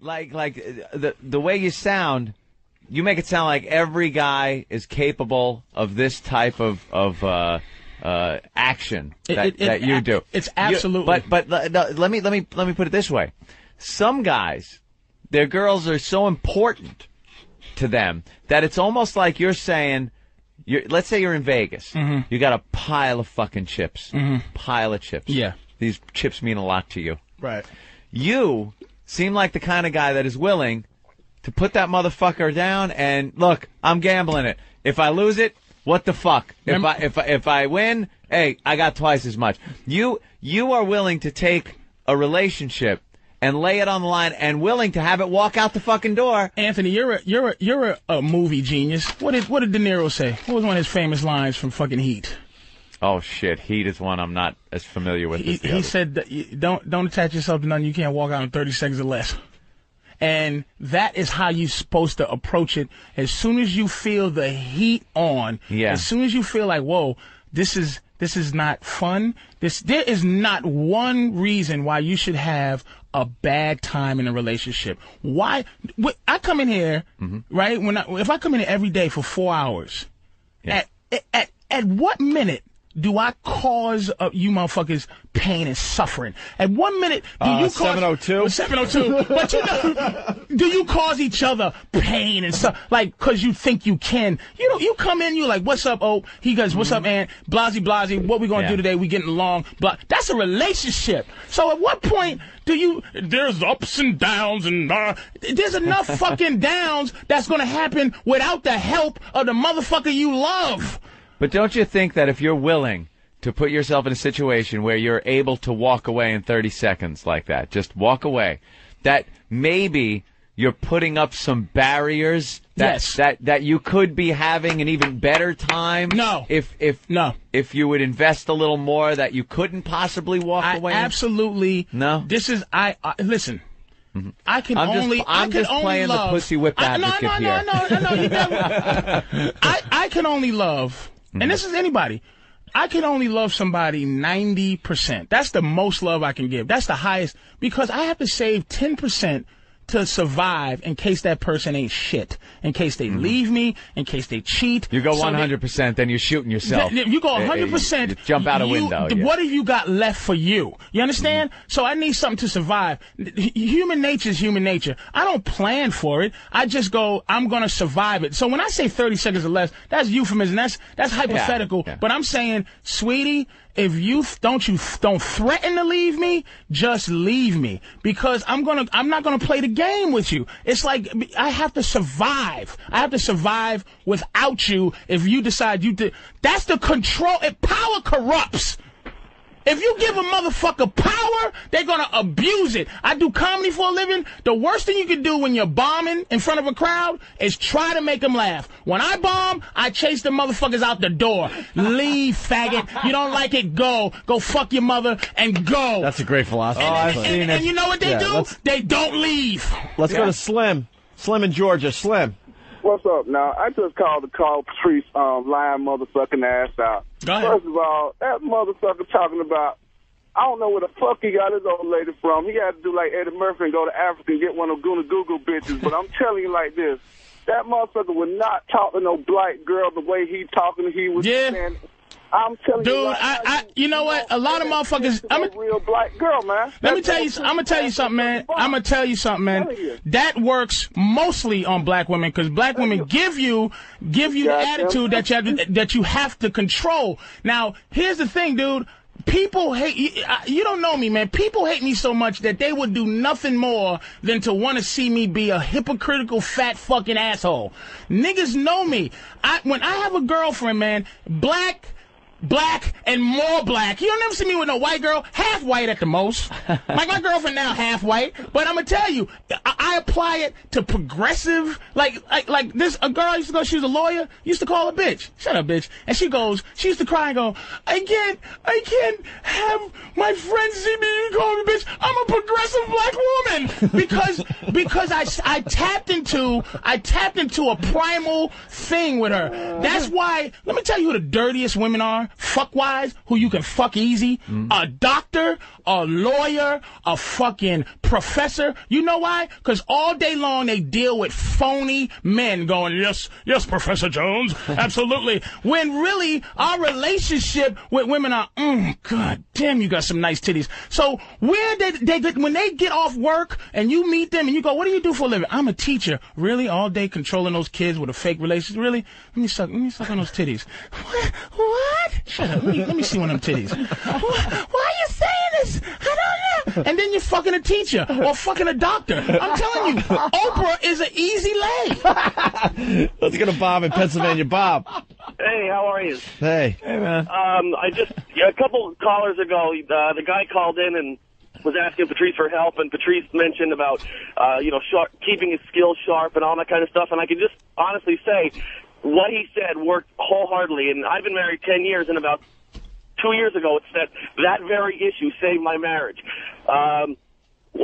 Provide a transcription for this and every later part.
like the way you sound, you make it sound like every guy is capable of this type of action that you do. It's absolutely. But let me put it this way: some guys, their girls are so important to them that it's almost like you're saying. Let's say you're in Vegas. Mm-hmm. You got a pile of fucking chips. Mm-hmm. Pile of chips. Yeah. These chips mean a lot to you. Right. You seem like the kind of guy that is willing to put that motherfucker down and, look, I'm gambling it. If I lose it, what the fuck? If I win, hey, I got twice as much. You are willing to take a relationship and lay it on the line and willing to have it walk out the fucking door. Anthony, you're a movie genius. What did De Niro say? What was one of his famous lines from fucking Heat? Oh shit, Heat is one I'm not as familiar with. He said that don't attach yourself to nothing you can't walk out in 30 seconds or less. And that is how you're supposed to approach it. As soon as you feel the heat on, as soon as you feel like, whoa, this is not fun. There is not one reason why you should have a bad time in a relationship. Why? I come in here, right? If I come in here every day for 4 hours, at what minute do I cause you motherfuckers pain and suffering? At 1 minute, do you cause 702? 702. But do you cause each other pain and stuff? Like, cause you think you can. You come in, you like, what's up, oh? He goes, what's up, Aunt? Blasey, what we gonna do today? We getting along. Blah. That's a relationship. So at what point there's ups and downs and there's enough fucking downs that's gonna happen without the help of the motherfucker you love. But don't you think that if you're willing to put yourself in a situation where you're able to walk away in 30 seconds like that, just walk away, that maybe you're putting up some barriers that you could be having an even better time? No. If you would invest a little more, that you couldn't possibly walk away? Absolutely. No. This is listen. Mm-hmm. I'm just playing the pussy whip advocate here. No. You never. I can only love. And this is anybody. I can only love somebody 90%. That's the most love I can give. That's the highest, because I have to save 10% to survive in case that person ain't shit, in case they leave me, in case they cheat. You go 100%, then you're shooting yourself. You go 100%. You jump out a window. What have you got left for you? You understand? So I need something to survive. Human nature is human nature. I don't plan for it. I just go, I'm going to survive it. So when I say 30 seconds or less, that's euphemism. That's hypothetical. Yeah. But I'm saying, sweetie, if you don't threaten to leave me, just leave me, because I'm not gonna play the game with you. It's like I have to survive. I have to survive without you. If you decide that's the control. Power corrupts. If you give a motherfucker power, they're gonna abuse it. I do comedy for a living. The worst thing you can do when you're bombing in front of a crowd is try to make them laugh. When I bomb, I chase the motherfuckers out the door. Leave, faggot. You don't like it, go. Go fuck your mother and go. That's a great philosophy. And you know what they do? They don't leave. Let's go to Slim. Slim in Georgia. Slim. What's up now? I just called to call Patrice lying motherfucking ass out. Go ahead. First of all, that motherfucker talking about, I don't know where the fuck he got his old lady from. He had to do like Eddie Murphy and go to Africa and get one of Goona Google bitches. But I'm telling you like this, that motherfucker would not talk to no black girl the way he talking. He was saying, I'm telling you, dude. You know what? A lot of motherfuckers. I'm a real black girl, man. I'm gonna tell you something, man. That works mostly on black women, because black women give you the attitude that you have to control. Now, here's the thing, dude. People hate you don't know me, man. People hate me so much that they would do nothing more than to want to see me be a hypocritical, fat fucking asshole. Niggas know me. When I have a girlfriend, man, black, and more black. You don't never see me with no white girl. Half white at the most. Like my girlfriend now, half white. But I'm gonna tell you, I apply it to progressive. Like this. A girl used to go. She was a lawyer. Used to call her bitch. Shut up, bitch. And she used to cry and go, I can't have my friends see me and call me bitch. I'm a progressive black woman because I tapped into a primal thing with her. That's why. Let me tell you who the dirtiest women are. Fuck-wise, who you can fuck easy, a doctor, a lawyer, a fucking professor. You know why? Because all day long they deal with phony men going, yes, Professor Jones, absolutely. When really our relationship with women are, God damn, you got some nice titties. So where when they get off work and you meet them and you go, what do you do for a living? I'm a teacher. Really? All day controlling those kids with a fake relationship? Really? Let me suck on those titties. What? Shut up. Let me see one of them titties. Why are you saying this? I don't know. And then you're fucking a teacher or fucking a doctor. I'm telling you, Oprah is an easy lay. Let's go to Bob in Pennsylvania. Bob. Hey, how are you? Hey. Hey, man. A couple callers ago, the guy called in and was asking Patrice for help, and Patrice mentioned about, keeping his skills sharp and all that kind of stuff. And I can just honestly say what he said worked wholeheartedly. And I've been married 10 years, and about 2 years ago, it said that very issue saved my marriage. When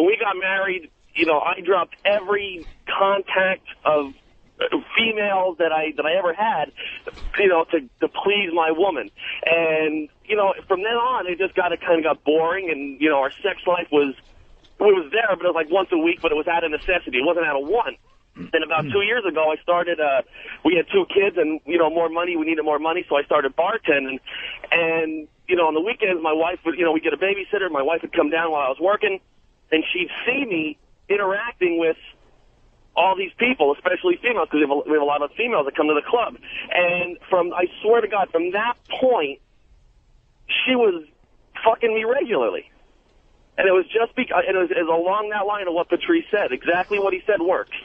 we got married, I dropped every contact of females that I ever had, to please my woman. And, from then on, it just kind of got boring, and, our sex life was there, but it was like once a week, but it was out of necessity. It wasn't out of want. And about 2 years ago, I started, we had 2 kids and, more money. We needed more money, so I started bartending. And, on the weekends, my wife would, we'd get a babysitter. My wife would come down while I was working, and she'd see me interacting with all these people, especially females, because we have a lot of females that come to the club. And I swear to God, from that point, she was fucking me regularly. And it was just it was along that line of what Patrice said. Exactly what he said works.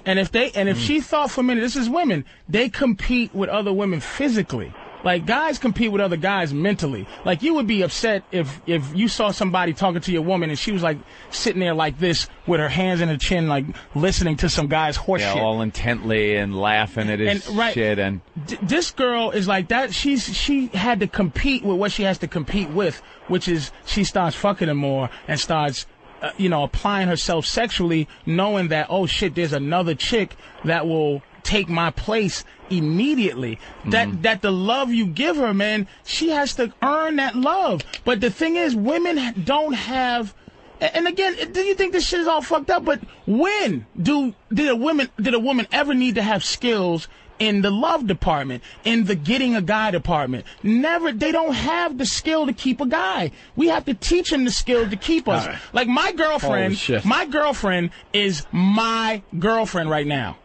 And if she thought for a minute, this is women, they compete with other women physically. Like, guys compete with other guys mentally. Like, you would be upset if you saw somebody talking to your woman and she was, like, sitting there like this with her hands in her chin, like, listening to some guy's horse shit. All intently and laughing at his shit. And this girl is like that. She had to compete with what she has to compete with, which is she starts fucking him more and starts applying herself sexually, knowing that, oh, shit, there's another chick that will take my place immediately. That the love you give her, man, she has to earn that love. But the thing is, women don't have. And again, do you think this shit is all fucked up? But when did a woman ever need to have skills in the love department, in the getting a guy department? Never. They don't have the skill to keep a guy. We have to teach them the skill to keep us. Right. Like my girlfriend is my girlfriend right now.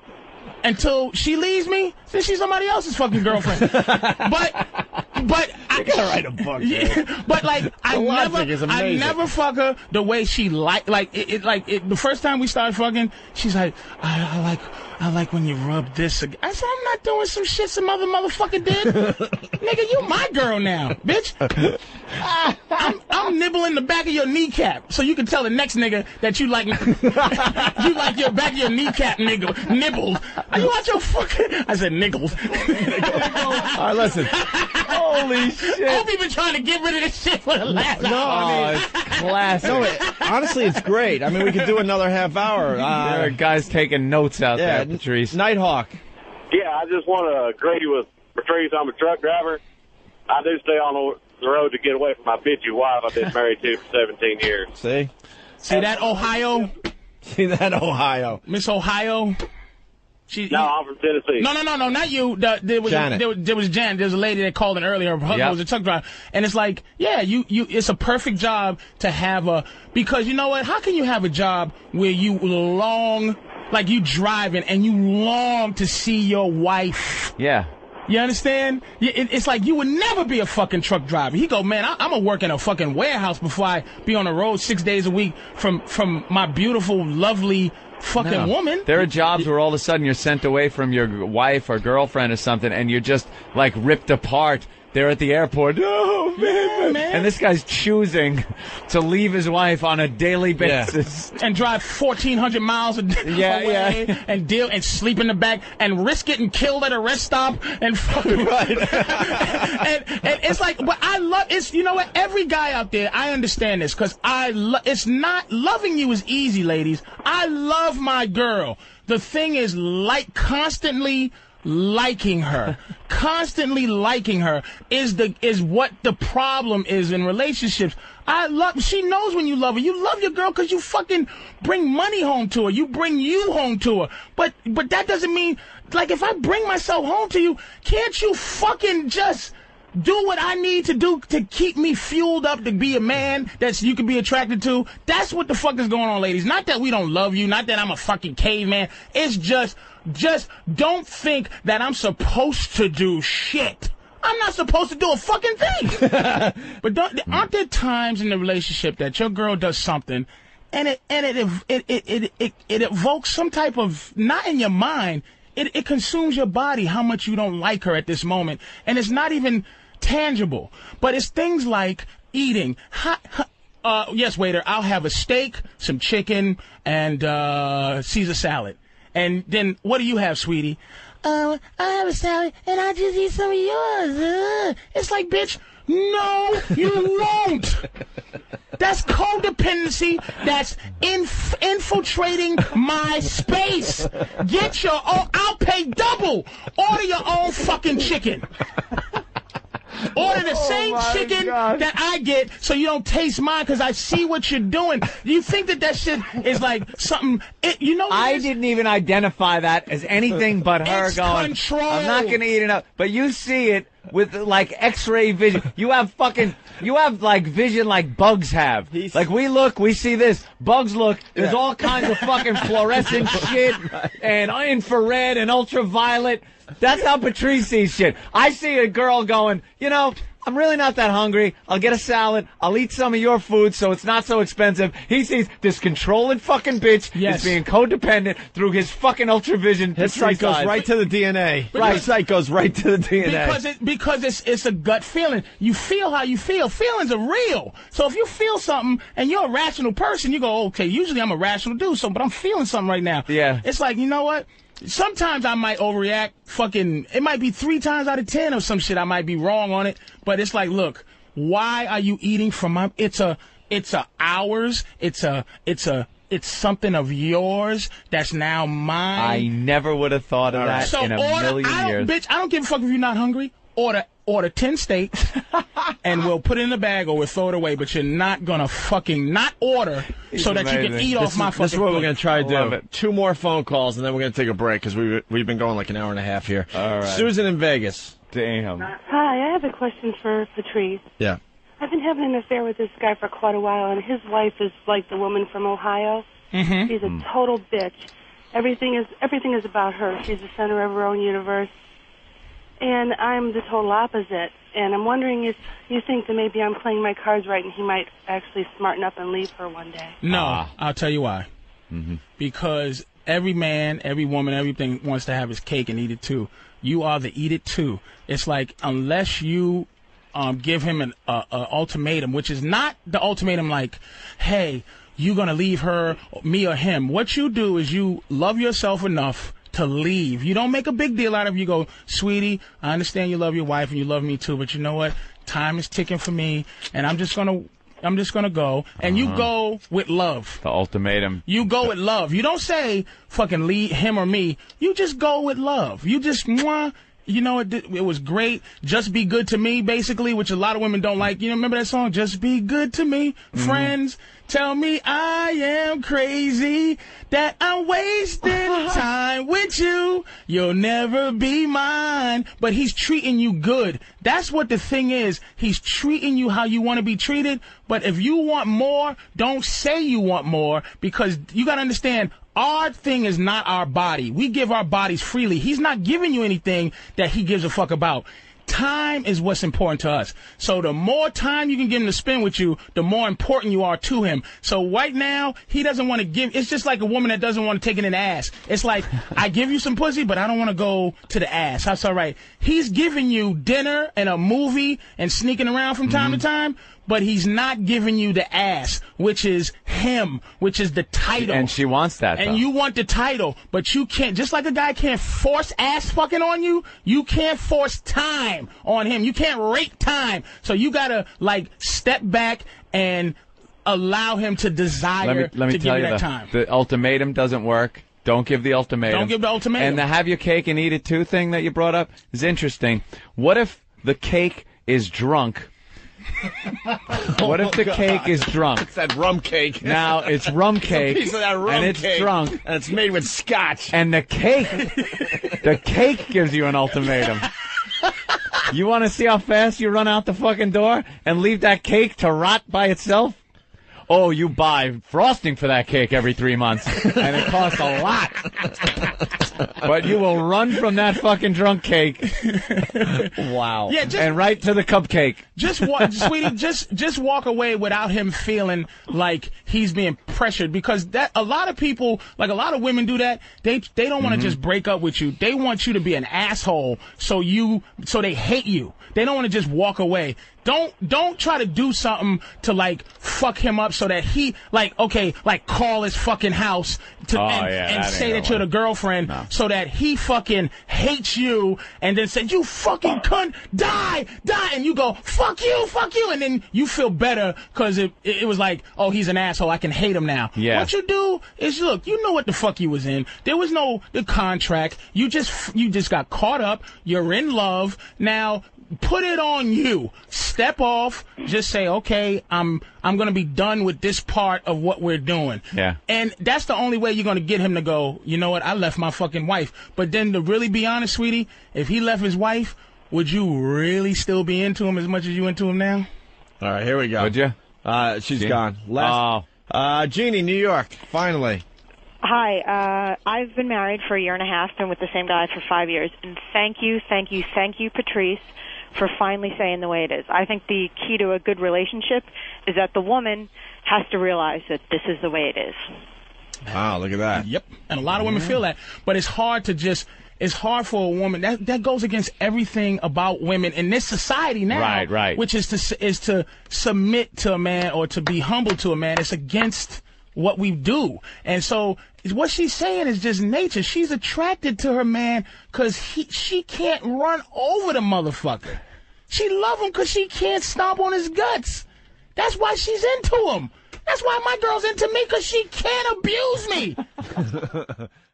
Until she leaves me, then she's somebody else's fucking girlfriend. but I gotta write a book. Yeah, but like I never fuck her the way she the first time we started fucking, she's like, I like when you rub this again. I said, I'm not doing some shit some other motherfucker did. Nigga, you my girl now, bitch. I'm nibbling the back of your kneecap so you can tell the next nigga that you like your back of your kneecap nibbled. Are you out your fucking... I said niggles. All right, listen. Holy shit. Hope you've been trying to get rid of this shit for the last hour. It's classic. No, honestly, it's great. I mean, we could do another half hour. There are guys taking notes out there, Patrice. Nighthawk. Yeah, I just want to agree with Patrice. I'm a truck driver. I do stay on the road to get away from my bitchy wife I've been married to for 17 years. See that, Ohio? See that, Ohio? Miss Ohio? No, I'm from Tennessee. No, not you. There was Janet. There was Janet. There's a lady that called in earlier. Her husband was a truck driver. And it's like, yeah, it's a perfect job to have because you know what? How can you have a job where you long, like you driving and you long to see your wife? Yeah. You understand? It's like you would never be a fucking truck driver. He go, man, I'm going to work in a fucking warehouse before I be on the road 6 days a week from my beautiful, lovely fucking woman. There are jobs where all of a sudden you're sent away from your wife or girlfriend or something and you're just like ripped apart. They're at the airport. Oh, man. And this guy's choosing to leave his wife on a daily basis. And drive 1,400 miles away and deal and sleep in the back and risk getting killed at a rest stop and fucking and it's like, but I love it's. You know what? Every guy out there, I understand this because it's not loving you is easy, ladies. I love my girl. The thing is, constantly liking her. Constantly liking her is what the problem is in relationships. She knows when you love her. You love your girl because you fucking bring money home to her. You bring you home to her. But that doesn't mean, like, if I bring myself home to you, can't you fucking just do what I need to do to keep me fueled up to be a man that you can be attracted to? That's what the fuck is going on, ladies. Not that we don't love you, not that I'm a fucking caveman. It's just don't think that I'm supposed to do shit. I'm not supposed to do a fucking thing. But aren't there times in the relationship that your girl does something and it evokes some type of, not in your mind, it consumes your body how much you don't like her at this moment, and it's not even tangible, but it's things like eating. Yes, waiter, I'll have a steak, some chicken, and Caesar salad. And then what do you have, sweetie? I have a salad, and I just eat some of yours. It's like, bitch, no, you won't. That's codependency. That's infiltrating my space. Get your own. I'll pay double. Order your own fucking chicken. Order the same chicken that I get so you don't taste mine because I see what you're doing. Do you think that shit is like something, I didn't even identify that as anything but her it's going, control. I'm not going to eat enough. But you see it with like X-ray vision. You have like vision like bugs have. Like we see this. Bugs look, there's all kinds of fucking fluorescent shit and infrared and ultraviolet. That's how Patrice sees shit. I see a girl going, I'm really not that hungry. I'll get a salad. I'll eat some of your food so it's not so expensive. He sees this controlling fucking bitch is being codependent through his fucking ultravision. His sight goes right to the DNA. His sight goes right to the DNA. Because it's a gut feeling. You feel how you feel. Feelings are real. So if you feel something and you're a rational person, you go, okay, usually I'm a rational dude, but I'm feeling something right now. Yeah. It's like, you know what? Sometimes I might overreact. It might be 3 times out of 10 or some shit. I might be wrong on it. But it's like, look, why are you eating from my? It's ours. It's something of yours that's now mine. I never would have thought of that in a million years. Bitch, I don't give a fuck if you're not hungry. Order 10 steaks, and we'll put it in the bag or we'll throw it away. But you're not gonna fucking not order so that you can eat off my fucking. This is what we're gonna try to do. It. 2 more phone calls, and then we're gonna take a break because we've been going like an hour and a half here. All right. Susan in Vegas. Damn. Hi, I have a question for Patrice. Yeah. I've been having an affair with this guy for quite a while, and his wife is like the woman from Ohio. Mm-hmm. She's a total bitch. Everything is about her. She's the center of her own universe. And I'm the total opposite. And I'm wondering if you think that maybe I'm playing my cards right and he might actually smarten up and leave her one day. No, I'll tell you why. Mm-hmm. Because every man, every woman, everything wants to have his cake and eat it too. You are the eat it too. It's like unless you give him an ultimatum, which is not the ultimatum like, hey, you going to leave her, me or him. What you do is you love yourself enough to leave. You don't make a big deal out of it. You go, sweetie, I understand you love your wife and you love me too, but you know what? Time is ticking for me, and I'm just gonna go. And you go with love. The ultimatum. You go with love. You don't say fucking leave him or me. You just go with love. You just you know, it was great. Just be good to me, basically, which a lot of women don't like. You know, remember that song? Just be good to me, friends. Tell me I am crazy, that I'm wasting time with you. You'll never be mine. But he's treating you good. That's what the thing is. He's treating you how you want to be treated. But if you want more, don't say you want more, because you got to understand, our thing is not our body. We give our bodies freely. He's not giving you anything that he gives a fuck about. Time is what's important to us. So the more time you can get him to spend with you, the more important you are to him. So right now, he doesn't want to give. It's just like a woman that doesn't want to take it in the ass. It's like, I give you some pussy, but I don't want to go to the ass. That's all right. He's giving you dinner and a movie and sneaking around from time to time, but he's not giving you the ass, which is him, which is the title. And she wants that, and you want the title, but you can't. Just like a guy can't force ass fucking on you, you can't force time on him. You can't rape time. So you gotta like step back and allow him to desire let me to tell give you you that time. The ultimatum doesn't work. Don't give the ultimatum. Don't give the ultimatum. And the have your cake and eat it too thing that you brought up is interesting. What if the cake is drunk? What if the cake is drunk? It's that rum cake. Now it's rum cake, It's a piece of that rum and it's cake, drunk, and it's made with scotch. and the cake gives you an ultimatum. You want to see how fast you run out the fucking door and leave that cake to rot by itself? Oh, you buy frosting for that cake every 3 months, and it costs a lot. But you will run from that fucking drunk cake. Wow. Yeah, and right to the cupcake. Just walk, sweetie. Just walk away without him feeling like he's being pressured, because that a lot of people, like a lot of women, do that. They don't want to just break up with you. They want you to be an asshole, so they hate you. They don't want to just walk away. Don't try to do something to like fuck him up so that he like call his fucking house and say that you're the girlfriend so that he fucking hates you and then say you fucking cunt, die, and you go fuck you, and then you feel better because it was like, oh, he's an asshole, I can hate him now. Yeah. What you do is, look, you know what the fuck you was in. There was no the contract. You just got caught up. You're in love now. Put it on you. Step off. Just say, okay, I'm going to be done with this part of what we're doing. Yeah. And that's the only way you're going to get him to go, you know what, I left my fucking wife. But then to really be honest, sweetie, if he left his wife, would you really still be into him as much as you into him now? All right, here we go. Would you? She's gone. Jeannie, New York, finally. Hi, I've been married for 1.5 years, been with the same guy for 5 years, and thank you, Patrice, for finally saying the way it is. I think the key to a good relationship is that the woman has to realize that this is the way it is. Wow, look at that. Yep, and a lot of women feel that, but it's hard for a woman. That goes against everything about women in this society now. Right. Which is to submit to a man or to be humble to a man. It's against what we do. And so what she's saying is just nature. She's attracted to her man because she can't run over the motherfucker. She love him because she can't stomp on his guts. That's why she's into him. That's why my girl's into me, because she can't abuse me.